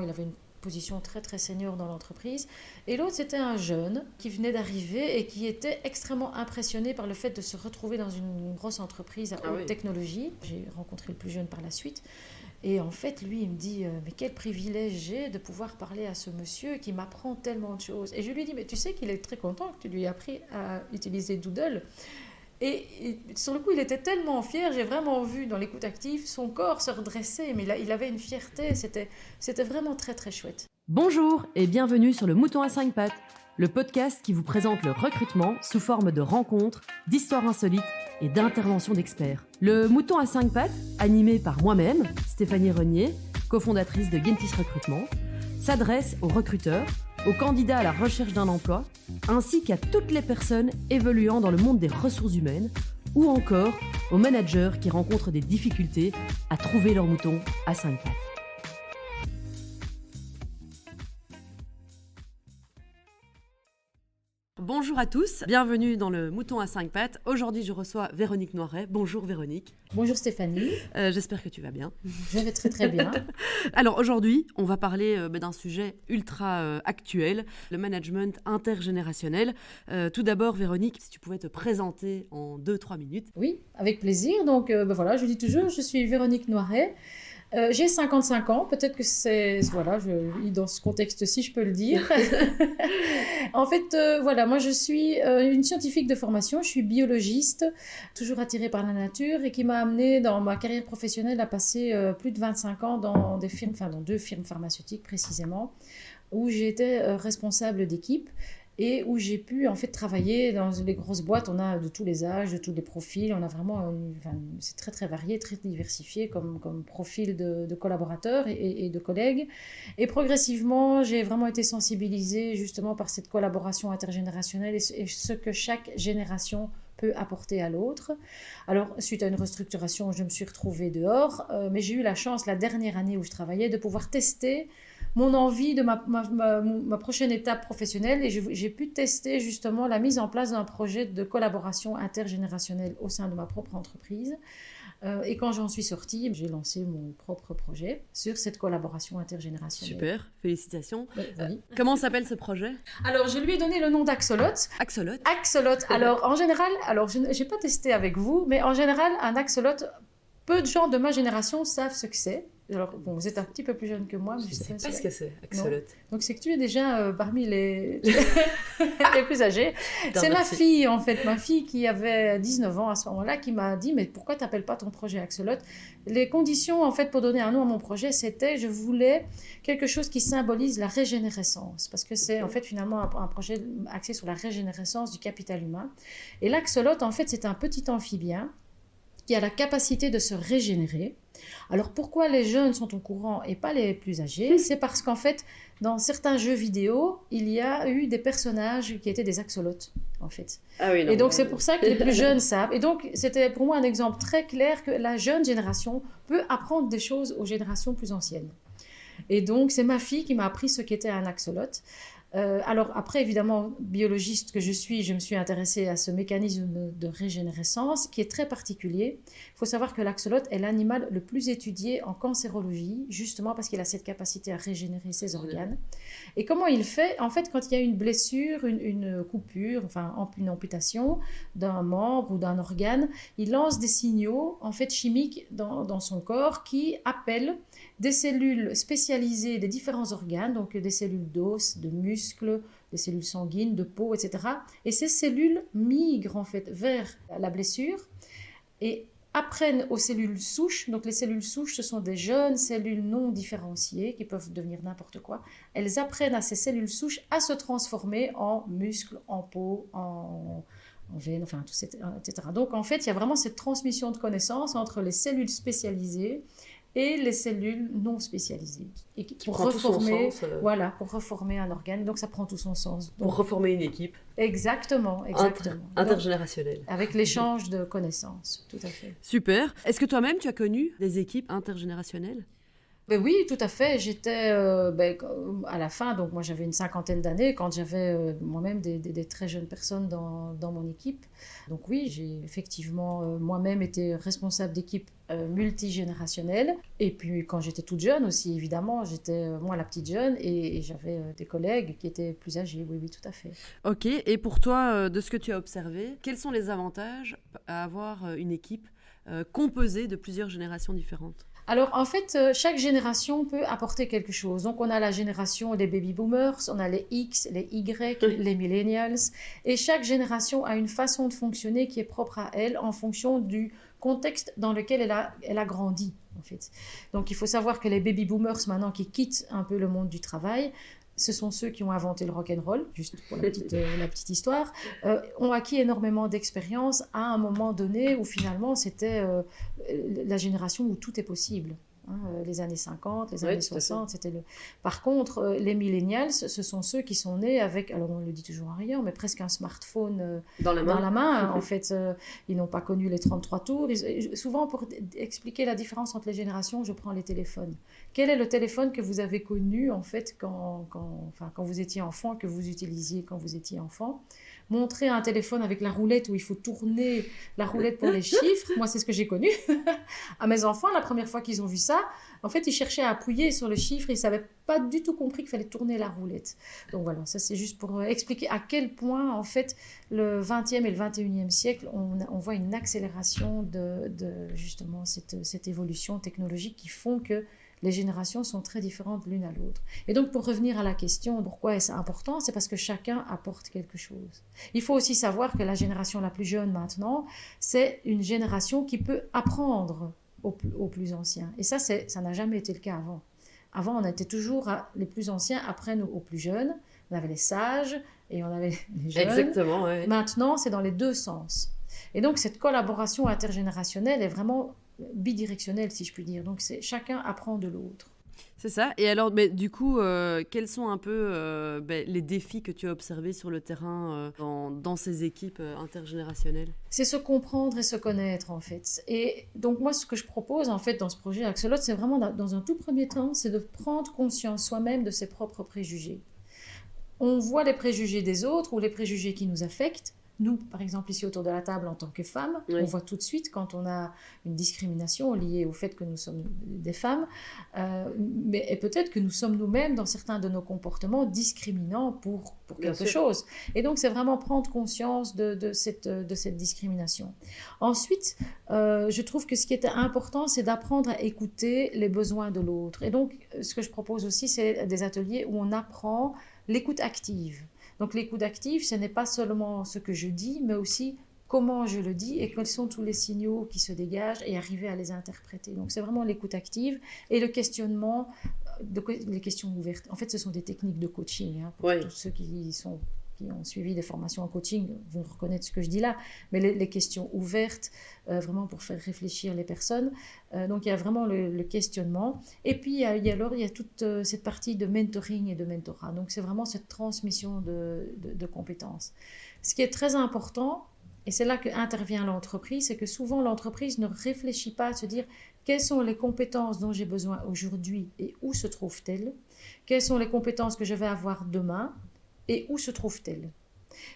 vraiment, il avait une position très très senior dans l'entreprise. Et l'autre, c'était un jeune qui venait d'arriver et qui était extrêmement impressionné par le fait de se retrouver dans une grosse entreprise à haute technologie. J'ai rencontré le plus jeune par la suite. Et en fait, lui, il me dit, mais quel privilège j'ai de pouvoir parler à ce monsieur qui m'apprend tellement de choses. Et je lui dis, mais tu sais qu'il est très content que tu lui aies appris à utiliser Doodle. Et sur le coup, il était tellement fier, j'ai vraiment vu dans l'écoute active son corps se redresser, mais il avait une fierté, c'était vraiment très très chouette. Bonjour et bienvenue sur le Mouton à 5 pattes, le podcast qui vous présente le recrutement sous forme de rencontres, d'histoires insolites et d'interventions d'experts. Le Mouton à 5 pattes, animé par moi-même, Stéphanie Renier, cofondatrice de Gentis Recrutement, s'adresse aux recruteurs, aux candidats à la recherche d'un emploi, ainsi qu'à toutes les personnes évoluant dans le monde des ressources humaines, ou encore aux managers qui rencontrent des difficultés à trouver leur mouton à 5 pattes. Bonjour à tous, bienvenue dans le Mouton à 5 pattes. Aujourd'hui, je reçois Véronique Noiret. Bonjour Véronique. Bonjour Stéphanie. J'espère que tu vas bien. Je vais très très bien. Alors aujourd'hui, on va parler d'un sujet ultra actuel, le management intergénérationnel. Tout d'abord, Véronique, si tu pouvais te présenter en 2-3 minutes. Oui, avec plaisir. Donc voilà, je dis toujours, je suis Véronique Noiret. J'ai 55 ans, peut-être que c'est... Voilà, dans ce contexte-ci, je peux le dire. En fait, voilà, moi je suis une scientifique de formation, je suis biologiste, toujours attirée par la nature et qui m'a amenée dans ma carrière professionnelle à passer plus de 25 ans dans des firmes, enfin dans 2 firmes pharmaceutiques précisément, où j'étais responsable d'équipe. Et où j'ai pu en fait travailler dans les grosses boîtes. On a de tous les âges, de tous les profils. On a vraiment, c'est très très varié, très diversifié comme profil de collaborateurs et de collègues. Et progressivement, j'ai vraiment été sensibilisée justement par cette collaboration intergénérationnelle et ce que chaque génération peut apporter à l'autre. Alors, suite à une restructuration, je me suis retrouvée dehors, mais j'ai eu la chance, la dernière année où je travaillais, de pouvoir tester mon envie de ma prochaine étape professionnelle et j'ai pu tester justement la mise en place d'un projet de collaboration intergénérationnelle au sein de ma propre entreprise. Et quand j'en suis sortie, j'ai lancé mon propre projet sur cette collaboration intergénérationnelle. Super, félicitations. Oui. Comment s'appelle ce projet ? Alors, je lui ai donné le nom d'Axolot. Axolot. Axolot. Alors, en général, je n'ai pas testé avec vous, mais en général, un axolot, peu de gens de ma génération savent ce que c'est. Alors, bon, vous êtes un petit peu plus jeune que moi. Mais je ne sais pas ce que c'est, Axolot. Non. Donc, c'est que tu es déjà parmi les plus âgés. C'est ma fille, en fait, ma fille qui avait 19 ans à ce moment-là, qui m'a dit, mais pourquoi tu n'appelles pas ton projet Axolot ? Les conditions, en fait, pour donner un nom à mon projet, c'était, je voulais quelque chose qui symbolise la régénérescence, parce que c'est, en fait, finalement, un projet axé sur la régénérescence du capital humain. Et l'axolot, en fait, c'est un petit amphibien qui a la capacité de se régénérer. Alors pourquoi les jeunes sont au courant et pas les plus âgés ? C'est parce qu'en fait, dans certains jeux vidéo, il y a eu des personnages qui étaient des axolotes, en fait. Ah oui, non, et donc c'est pour ça que les plus jeunes savent. Et donc c'était pour moi un exemple très clair que la jeune génération peut apprendre des choses aux générations plus anciennes. Et donc c'est ma fille qui m'a appris ce qu'était un axolote. Alors après, évidemment, biologiste que je me suis intéressée à ce mécanisme de régénérescence qui est très particulier. Il faut savoir que l'axolot est l'animal le plus étudié en cancérologie, justement parce qu'il a cette capacité à régénérer ses organes. Et comment il fait ? En fait, quand il y a une blessure, une coupure, enfin une amputation d'un membre ou d'un organe, il lance des signaux en fait chimiques dans son corps qui appellent des cellules spécialisées des différents organes, donc des cellules d'os, de muscles, des cellules sanguines, de peau, etc. Et ces cellules migrent en fait vers la blessure et apprennent aux cellules souches. Donc les cellules souches, ce sont des jeunes cellules non différenciées qui peuvent devenir n'importe quoi. Elles apprennent à ces cellules souches à se transformer en muscles, en peau, en veines, enfin tout, etc. Donc en fait, il y a vraiment cette transmission de connaissances entre les cellules spécialisées et les cellules non spécialisées. Et pour reformer, pour reformer un organe. Donc ça prend tout son sens. Donc, pour reformer une équipe. Exactement. Intergénérationnelle. Donc, avec l'échange de connaissances, tout à fait. Super. Est-ce que toi-même, tu as connu des équipes intergénérationnelles ? Ben oui, tout à fait. J'étais à la fin, donc moi j'avais une cinquantaine d'années quand j'avais moi-même des très jeunes personnes dans mon équipe. Donc oui, j'ai effectivement moi-même été responsable d'équipe multigénérationnelle. Et puis quand j'étais toute jeune aussi, évidemment, j'étais moi la petite jeune et j'avais des collègues qui étaient plus âgés. Oui, oui, tout à fait. Ok, et pour toi, de ce que tu as observé, quels sont les avantages à avoir une équipe composée de plusieurs générations différentes? Alors, en fait, chaque génération peut apporter quelque chose. Donc, on a la génération des baby boomers, on a les X, les Y, les millennials. Et chaque génération a une façon de fonctionner qui est propre à elle en fonction du contexte dans lequel elle a grandi, en fait. Donc, il faut savoir que les baby boomers, maintenant, qui quittent un peu le monde du travail, ce sont ceux qui ont inventé le rock'n'roll, juste pour la petite histoire, ont acquis énormément d'expérience à un moment donné où finalement c'était la génération où tout est possible. Les années 50, les années 60, c'était le... Par contre, les millennials, ce sont ceux qui sont nés avec, alors on le dit toujours en riant, mais presque un smartphone dans la main. En fait, ils n'ont pas connu les 33 tours. Souvent, pour expliquer la différence entre les générations, je prends les téléphones. Quel est le téléphone que vous avez connu, en fait, quand vous étiez enfant, que vous utilisiez quand vous étiez enfant? Montrer un téléphone avec la roulette où il faut tourner la roulette pour les chiffres, moi, c'est ce que j'ai connu. À mes enfants, la première fois qu'ils ont vu ça, en fait, ils cherchaient à appuyer sur le chiffre, ils ne savaient pas du tout compris qu'il fallait tourner la roulette. Donc voilà, ça c'est juste pour expliquer à quel point, en fait, le 20e et le 21e siècle, on voit une accélération de justement cette évolution technologique qui font que les générations sont très différentes l'une à l'autre. Et donc, pour revenir à la question, pourquoi est-ce important? C'est parce que chacun apporte quelque chose. Il faut aussi savoir que la génération la plus jeune maintenant, c'est une génération qui peut apprendre aux plus anciens. Et ça n'a jamais été le cas avant. Avant, on était toujours les plus anciens apprennent aux plus jeunes. On avait les sages et on avait les jeunes. Exactement, ouais. Maintenant, c'est dans les deux sens. Et donc, cette collaboration intergénérationnelle est vraiment bidirectionnelle, si je puis dire. Donc, chacun apprend de l'autre. C'est ça. Et alors, du coup, quels sont un peu les défis que tu as observés sur le terrain dans ces équipes intergénérationnelles? C'est se comprendre et se connaître, en fait. Et donc, moi, ce que je propose, en fait, dans ce projet Axolot, c'est vraiment, dans un tout premier temps, c'est de prendre conscience soi-même de ses propres préjugés. On voit les préjugés des autres ou les préjugés qui nous affectent. Nous, par exemple, ici autour de la table, en tant que femmes, on voit tout de suite quand on a une discrimination liée au fait que nous sommes des femmes, et peut-être que nous sommes nous-mêmes, dans certains de nos comportements, discriminants pour quelque chose. Et donc, c'est vraiment prendre conscience de cette discrimination. Ensuite, je trouve que ce qui est important, c'est d'apprendre à écouter les besoins de l'autre. Et donc, ce que je propose aussi, c'est des ateliers où on apprend l'écoute active. Donc l'écoute active, ce n'est pas seulement ce que je dis, mais aussi comment je le dis et quels sont tous les signaux qui se dégagent et arriver à les interpréter. Donc c'est vraiment l'écoute active et le questionnement, les questions ouvertes. En fait, ce sont des techniques de coaching. Pour tous ceux qui ont suivi des formations en coaching vont reconnaître ce que je dis là, mais les questions ouvertes, vraiment pour faire réfléchir les personnes. Donc il y a vraiment le questionnement. Et puis il y a toute cette partie de mentoring et de mentorat. Donc c'est vraiment cette transmission de compétences. Ce qui est très important, et c'est là qu'intervient l'entreprise, c'est que souvent l'entreprise ne réfléchit pas à se dire quelles sont les compétences dont j'ai besoin aujourd'hui et où se trouvent-elles, quelles sont les compétences que je vais avoir demain, et où se trouve-t-elle?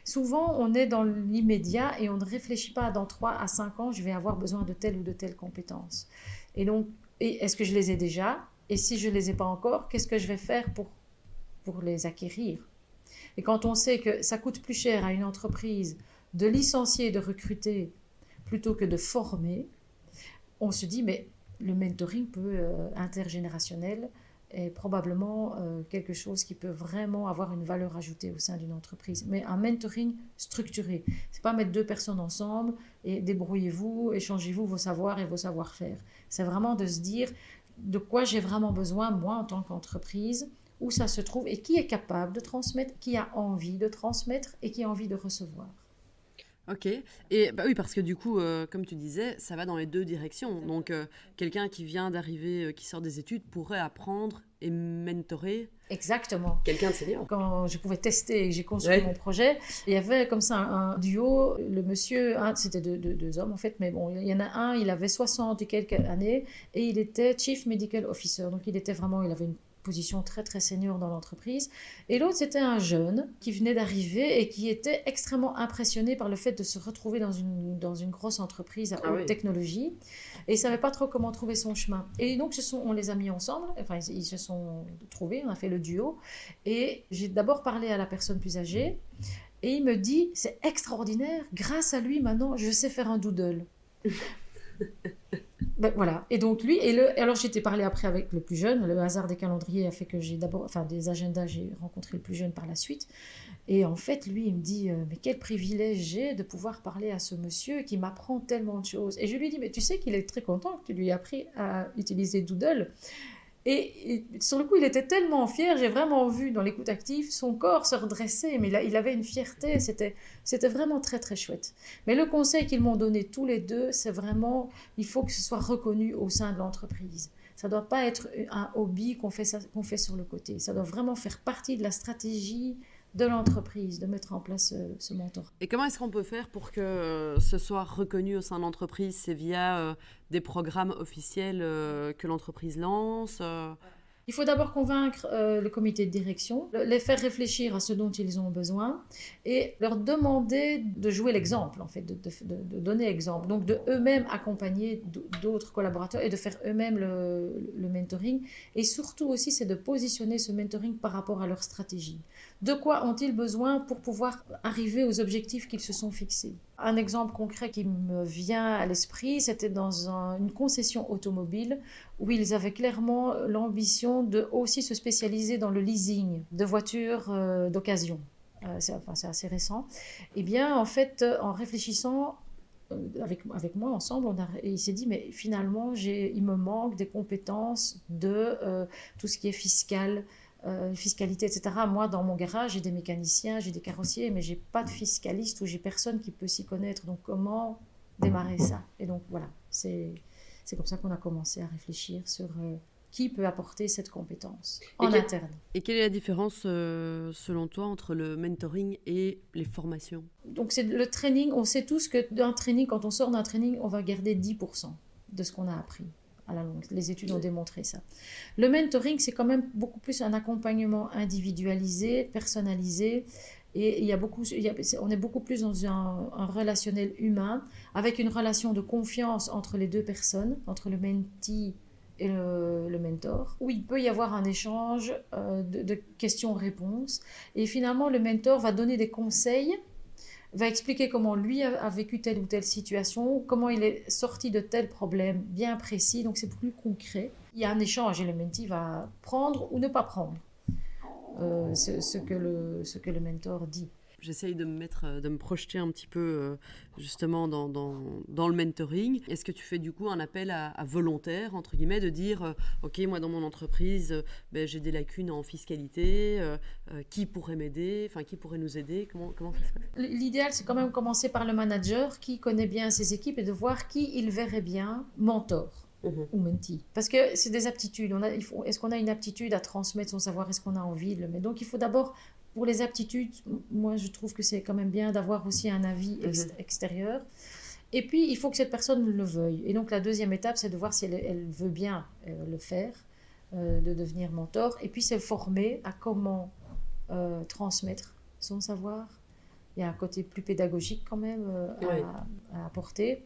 Souvent, on est dans l'immédiat et on ne réfléchit pas dans 3 à 5 ans, je vais avoir besoin de telle ou de telle compétence. Et donc, est-ce que je les ai déjà? Et si je ne les ai pas encore, qu'est-ce que je vais faire pour les acquérir? Et quand on sait que ça coûte plus cher à une entreprise de licencier et de recruter plutôt que de former, on se dit, mais le mentoring intergénérationnel est probablement quelque chose qui peut vraiment avoir une valeur ajoutée au sein d'une entreprise. Mais un mentoring structuré. Ce n'est pas mettre 2 personnes ensemble et débrouillez-vous, échangez-vous vos savoirs et vos savoir-faire. C'est vraiment de se dire de quoi j'ai vraiment besoin, moi, en tant qu'entreprise, où ça se trouve et qui est capable de transmettre, qui a envie de transmettre et qui a envie de recevoir. Ok, et oui, parce que du coup, comme tu disais, ça va dans les deux directions. Donc, quelqu'un qui vient d'arriver, qui sort des études, pourrait apprendre et mentorer Exactement. quelqu'un de senior. Quand je pouvais tester et que j'ai construit mon projet, il y avait comme ça un duo. Le monsieur, c'était deux hommes en fait, mais bon, il y en a un, il avait 60 et quelques années et il était Chief Medical Officer. Donc il avait une position très très senior dans l'entreprise. Et l'autre, c'était un jeune qui venait d'arriver et qui était extrêmement impressionné par le fait de se retrouver dans une grosse entreprise à haute technologie. Et il ne savait pas trop comment trouver son chemin. Et donc, on les a mis ensemble, enfin, ils se sont trouvés, on a fait le duo. Et j'ai d'abord parlé à la personne plus âgée. Et il me dit, c'est extraordinaire, grâce à lui, maintenant, je sais faire un doodle. Ben, voilà. Et donc lui, alors j'étais parlé après avec le plus jeune. Le hasard des calendriers a fait que des agendas, j'ai rencontré le plus jeune par la suite. Et en fait, lui, il me dit, mais quel privilège j'ai de pouvoir parler à ce monsieur qui m'apprend tellement de choses. Et je lui dis, mais tu sais qu'il est très content que tu lui aies appris à utiliser Doodle. Et sur le coup, il était tellement fier, j'ai vraiment vu dans l'écoute active son corps se redresser, mais il avait une fierté, c'était vraiment très très chouette. Mais le conseil qu'ils m'ont donné tous les deux, c'est vraiment, il faut que ce soit reconnu au sein de l'entreprise. Ça ne doit pas être un hobby qu'on fait sur le côté, ça doit vraiment faire partie de la stratégie de l'entreprise, de mettre en place ce mentor. Et comment est-ce qu'on peut faire pour que ce soit reconnu au sein de l'entreprise? C'est via des programmes officiels que l'entreprise lance Il faut d'abord convaincre le comité de direction, les faire réfléchir à ce dont ils ont besoin et leur demander de jouer l'exemple, en fait, de donner exemple. Donc, de eux-mêmes accompagner d'autres collaborateurs et de faire eux-mêmes le mentoring. Et surtout aussi, c'est de positionner ce mentoring par rapport à leur stratégie. De quoi ont-ils besoin pour pouvoir arriver aux objectifs qu'ils se sont fixés? Un exemple concret qui me vient à l'esprit, c'était dans une concession automobile où ils avaient clairement l'ambition de aussi se spécialiser dans le leasing de voitures d'occasion. C'est assez récent. Et bien, en fait, en réfléchissant avec moi ensemble, il s'est dit, mais finalement, il me manque des compétences de tout ce qui est fiscal, fiscalité, etc. Moi, dans mon garage, j'ai des mécaniciens, j'ai des carrossiers, mais j'ai pas de fiscaliste ou j'ai personne qui peut s'y connaître. Donc, comment démarrer ça? Et donc, voilà, c'est comme ça qu'on a commencé à réfléchir sur qui peut apporter cette compétence en interne. Et quelle est la différence, selon toi, entre le mentoring et les formations? Donc, c'est le training. On sait tous que d'un training, quand on sort d'un training, on va garder 10% de ce qu'on a appris. À la longue. Les études ont démontré ça. Le mentoring, c'est quand même beaucoup plus un accompagnement individualisé, personnalisé, et on est beaucoup plus dans un relationnel humain, avec une relation de confiance entre les deux personnes, entre le mentee et le mentor, où il peut y avoir un échange de questions-réponses, et finalement le mentor va donner des conseils, va expliquer comment lui a vécu telle ou telle situation, comment il est sorti de tel problème bien précis, donc c'est plus concret. Il y a un échange et le mentee va prendre ou ne pas prendre ce que le mentor dit. J'essaye de me projeter un petit peu justement dans le mentoring. Est-ce que tu fais du coup un appel à volontaires, entre guillemets, de dire ok, moi dans mon entreprise, j'ai des lacunes en fiscalité, qui pourrait m'aider, enfin qui pourrait nous aider, comment ça se passe? L'idéal, c'est quand même commencer par le manager qui connaît bien ses équipes et de voir qui il verrait bien mentor. Ou mentee. Parce que c'est des aptitudes. Est-ce qu'on a une aptitude à transmettre son savoir? Est-ce qu'on a envie de le mettre? Donc il faut d'abord, pour les aptitudes, moi je trouve que c'est quand même bien d'avoir aussi un avis extérieur. Et puis il faut que cette personne le veuille. Et donc la deuxième étape, c'est de voir si elle veut bien le faire, de devenir mentor. Et puis c'est former à comment transmettre son savoir. Il y a un côté plus pédagogique quand même à apporter.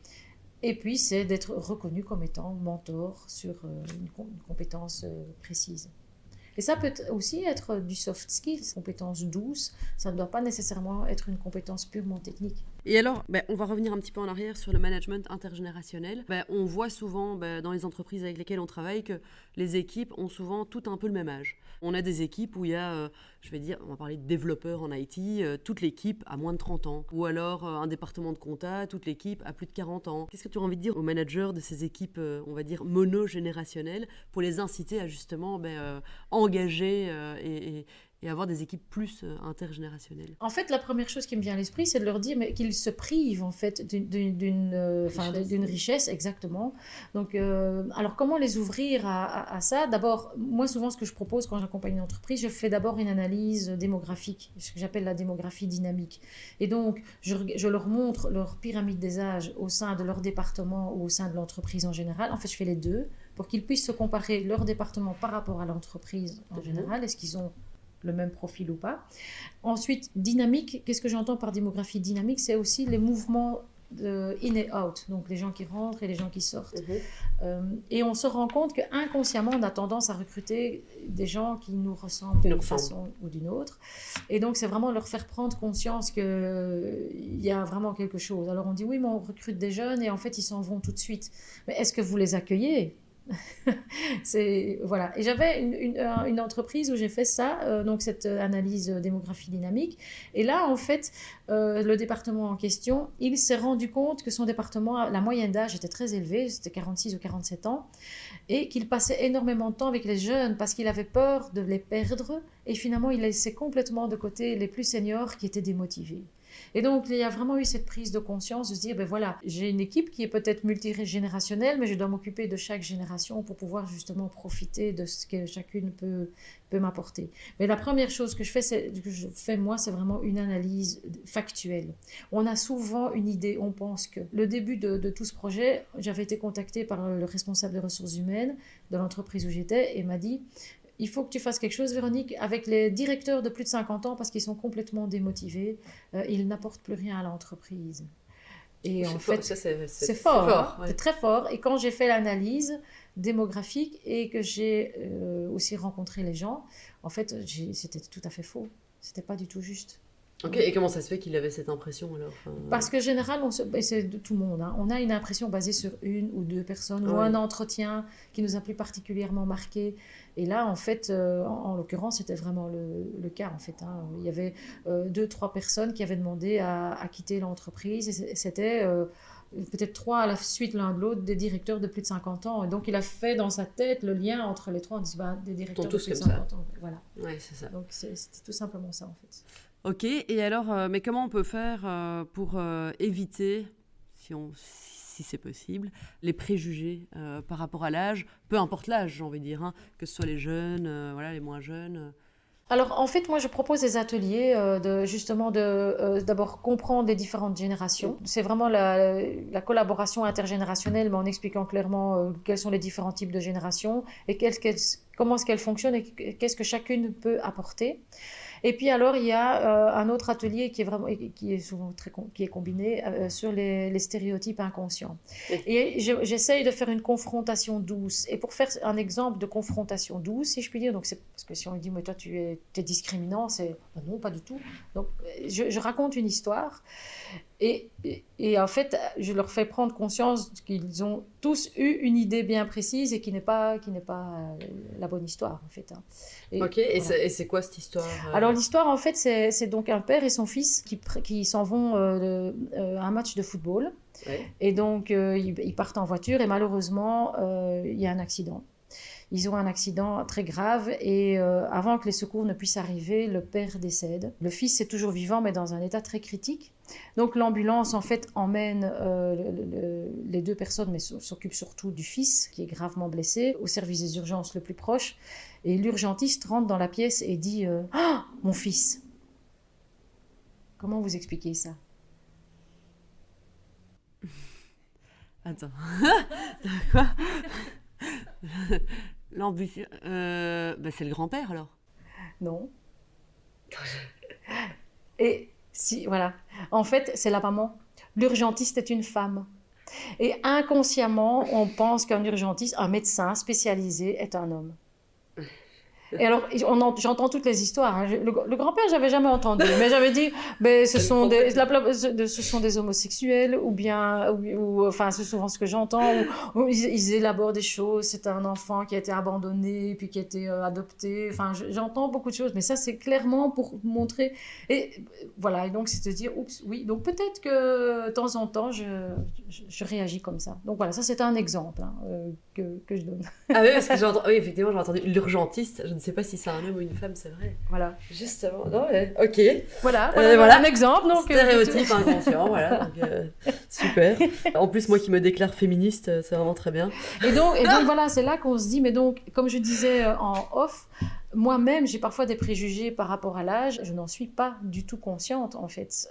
Et puis, c'est d'être reconnu comme étant mentor sur une compétence précise. Et ça peut aussi être du soft skills, compétence douce. Ça ne doit pas nécessairement être une compétence purement technique. Et alors, on va revenir un petit peu en arrière sur le management intergénérationnel. On voit souvent dans les entreprises avec lesquelles on travaille que les équipes ont souvent tout un peu le même âge. On a des équipes où il y a, on va parler de développeurs en IT, toute l'équipe a moins de 30 ans. Ou alors un département de compta, toute l'équipe a plus de 40 ans. Qu'est-ce que tu as envie de dire aux managers de ces équipes, on va dire, monogénérationnelles, pour les inciter à justement engager et avoir des équipes plus intergénérationnelles? En fait, la première chose qui me vient à l'esprit, c'est de leur dire mais qu'ils se privent en fait d'une richesse, exactement. Donc, alors comment les ouvrir à ça? D'abord, moi souvent ce que je propose quand j'accompagne une entreprise, je fais d'abord une analyse démographique, ce que j'appelle la démographie dynamique. Et donc, je leur montre leur pyramide des âges au sein de leur département ou au sein de l'entreprise en général. En fait, je fais les deux pour qu'ils puissent se comparer leur département par rapport à l'entreprise en général. Est-ce qu'ils ont le même profil ou pas. Ensuite, dynamique, qu'est-ce que j'entends par démographie dynamique? C'est aussi les mouvements in et out, donc les gens qui rentrent et les gens qui sortent. Et on se rend compte qu'inconsciemment, on a tendance à recruter des gens qui nous ressemblent d'une façon ou d'une autre. Et donc, c'est vraiment leur faire prendre conscience qu'il y a vraiment quelque chose. Alors, on dit oui, mais on recrute des jeunes et en fait, ils s'en vont tout de suite. Mais est-ce que vous les accueillez? Voilà. Et j'avais une entreprise où j'ai fait ça, donc cette analyse démographie dynamique. Et là, en fait, le département en question, il s'est rendu compte que son département, la moyenne d'âge était très élevée, c'était 46 ou 47 ans, et qu'il passait énormément de temps avec les jeunes parce qu'il avait peur de les perdre. Et finalement, il laissait complètement de côté les plus seniors qui étaient démotivés. Et donc, il y a vraiment eu cette prise de conscience de se dire, ben voilà, j'ai une équipe qui est peut-être multigénérationnelle, mais je dois m'occuper de chaque génération pour pouvoir justement profiter de ce que chacune peut m'apporter. Mais la première chose que je fais, moi, c'est vraiment une analyse factuelle. On a souvent une idée, on pense que. Le début de tout ce projet, j'avais été contactée par le responsable des ressources humaines de l'entreprise où j'étais et m'a dit, il faut que tu fasses quelque chose, Véronique, avec les directeurs de plus de 50 ans parce qu'ils sont complètement démotivés. Ils n'apportent plus rien à l'entreprise. Et en fait, c'est fort, hein, ouais. C'est très fort. Et quand j'ai fait l'analyse démographique et que j'ai aussi rencontré les gens, en fait, c'était tout à fait faux. C'était pas du tout juste. Ok, et comment ça se fait qu'il avait cette impression alors? Parce que général, c'est de tout le monde, hein. On a une impression basée sur une ou deux personnes ou un entretien qui nous a plus particulièrement marqué. Et là, en fait, en l'occurrence, c'était vraiment le cas. En fait, hein. Il y avait 2-3 personnes qui avaient demandé à quitter l'entreprise. Et c'était peut-être 3 à la suite l'un de l'autre des directeurs de plus de 50 ans. Et donc, il a fait dans sa tête le lien entre les trois en disant des directeurs de plus de 50 ans. Voilà. Ouais, c'est ça. Donc, c'était tout simplement ça, en fait. Ok, et alors, mais comment on peut faire pour éviter, si c'est possible, les préjugés par rapport à l'âge, peu importe l'âge, j'ai envie de dire, hein, que ce soit les jeunes, voilà, les moins jeunes. Alors, en fait, moi, je propose des ateliers d'abord comprendre les différentes générations. C'est vraiment la collaboration intergénérationnelle, mais en expliquant clairement quels sont les différents types de générations et comment est-ce qu'elles fonctionnent et qu'est-ce que chacune peut apporter. Et puis alors, il y a un autre atelier qui est souvent qui est combiné sur les stéréotypes inconscients. Et j'essaye de faire une confrontation douce. Et pour faire un exemple de confrontation douce, si je puis dire, donc c'est parce que si on me dit, mais toi, tu es discriminant, c'est non, pas du tout. Donc, je raconte une histoire. Et en fait, je leur fais prendre conscience qu'ils ont tous eu une idée bien précise et qui n'est pas la bonne histoire, en fait. Hein. Ok, et c'est quoi cette histoire Alors, l'histoire, en fait, c'est donc un père et son fils qui s'en vont à un match de football. Ouais. Et donc, ils partent en voiture et malheureusement, il y a un accident. Ils ont un accident très grave et avant que les secours ne puissent arriver, le père décède. Le fils est toujours vivant mais dans un état très critique. Donc l'ambulance en fait emmène les deux personnes mais s'occupe surtout du fils qui est gravement blessé au service des urgences le plus proche. Et l'urgentiste rentre dans la pièce et dit « Ah, mon fils !» Comment vous expliquez ça? Attends. Quoi? L'ambition, c'est le grand-père alors? Non. Et si, voilà. En fait, c'est la maman. L'urgentiste est une femme. Et inconsciemment, on pense qu'un urgentiste, un médecin spécialisé, est un homme. Et alors, j'entends toutes les histoires. Hein. Le grand-père, j'avais jamais entendu, mais j'avais dit, ce sont des homosexuels, enfin, c'est souvent ce que j'entends, où ils élaborent des choses. C'est un enfant qui a été abandonné, puis qui a été adopté. Enfin, j'entends beaucoup de choses, mais ça, c'est clairement pour montrer. Et voilà, et donc, c'est de dire, oups, oui. Donc, peut-être que de temps en temps, je réagis comme ça. Donc, voilà, ça, c'est un exemple que je donne. Ah oui, parce que oui, effectivement, j'ai entendu l'urgentiste. Je ne sais pas si c'est un homme ou une femme, c'est vrai. Voilà. Justement. Non, ouais. Ok. Voilà, voilà. un exemple. Donc, stéréotype inconscient, voilà. Donc, super. En plus, moi qui me déclare féministe, c'est vraiment très bien. Et donc voilà, c'est là qu'on se dit, mais donc, comme je disais en off, moi-même, j'ai parfois des préjugés par rapport à l'âge. Je n'en suis pas du tout consciente, en fait.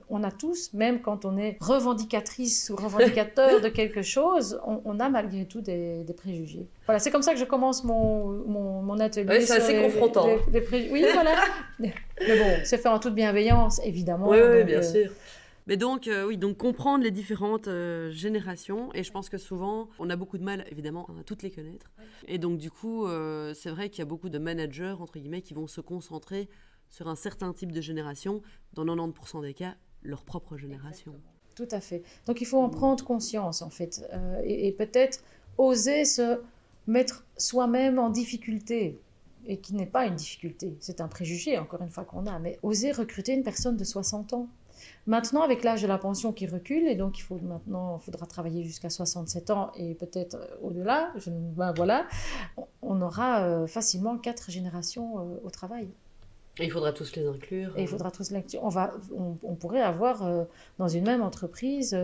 On a tous, même quand on est revendicatrice ou revendicateur de quelque chose, on a malgré tout des préjugés. Voilà, c'est comme ça que je commence mon atelier. Oui, c'est assez confrontant. Oui, voilà. Mais bon, c'est fait en toute bienveillance, évidemment. Oui, donc, bien sûr. Mais donc, donc comprendre les différentes générations, et je pense que souvent, on a beaucoup de mal, évidemment, à toutes les connaître. Et donc, du coup, c'est vrai qu'il y a beaucoup de managers, entre guillemets, qui vont se concentrer sur un certain type de génération, dans 90% des cas, leur propre génération. Tout à fait. Donc, il faut en prendre conscience, en fait, et peut-être oser se mettre soi-même en difficulté, et qui n'est pas une difficulté, c'est un préjugé, encore une fois, qu'on a, mais oser recruter une personne de 60 ans. Maintenant, avec l'âge de la pension qui recule, et donc il faudra travailler jusqu'à 67 ans et peut-être au-delà, voilà, on aura facilement 4 générations au travail. Et il faudra tous les inclure. Et il faudra tous les inclure. On pourrait avoir dans une même entreprise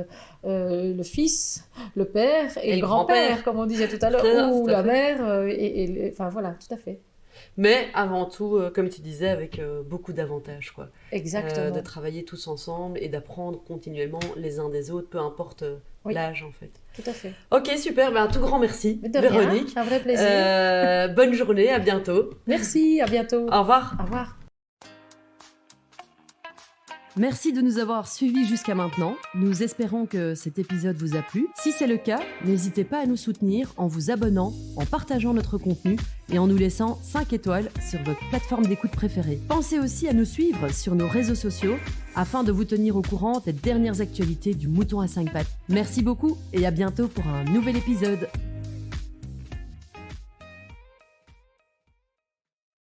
le fils, le père et le grand-père, comme on disait tout à l'heure, ou la mère, enfin voilà, tout à fait. Mais avant tout, comme tu disais, avec beaucoup d'avantages, quoi. Exactement. De travailler tous ensemble et d'apprendre continuellement les uns des autres, peu importe l'âge, en fait. Tout à fait. Ok, super. Un tout grand merci, Véronique. Un vrai plaisir. Bonne journée, à bientôt. Merci, à bientôt. Au revoir. Au revoir. Merci de nous avoir suivis jusqu'à maintenant. Nous espérons que cet épisode vous a plu. Si c'est le cas, n'hésitez pas à nous soutenir en vous abonnant, en partageant notre contenu et en nous laissant 5 étoiles sur votre plateforme d'écoute préférée. Pensez aussi à nous suivre sur nos réseaux sociaux afin de vous tenir au courant des dernières actualités du Mouton à 5 pattes. Merci beaucoup et à bientôt pour un nouvel épisode.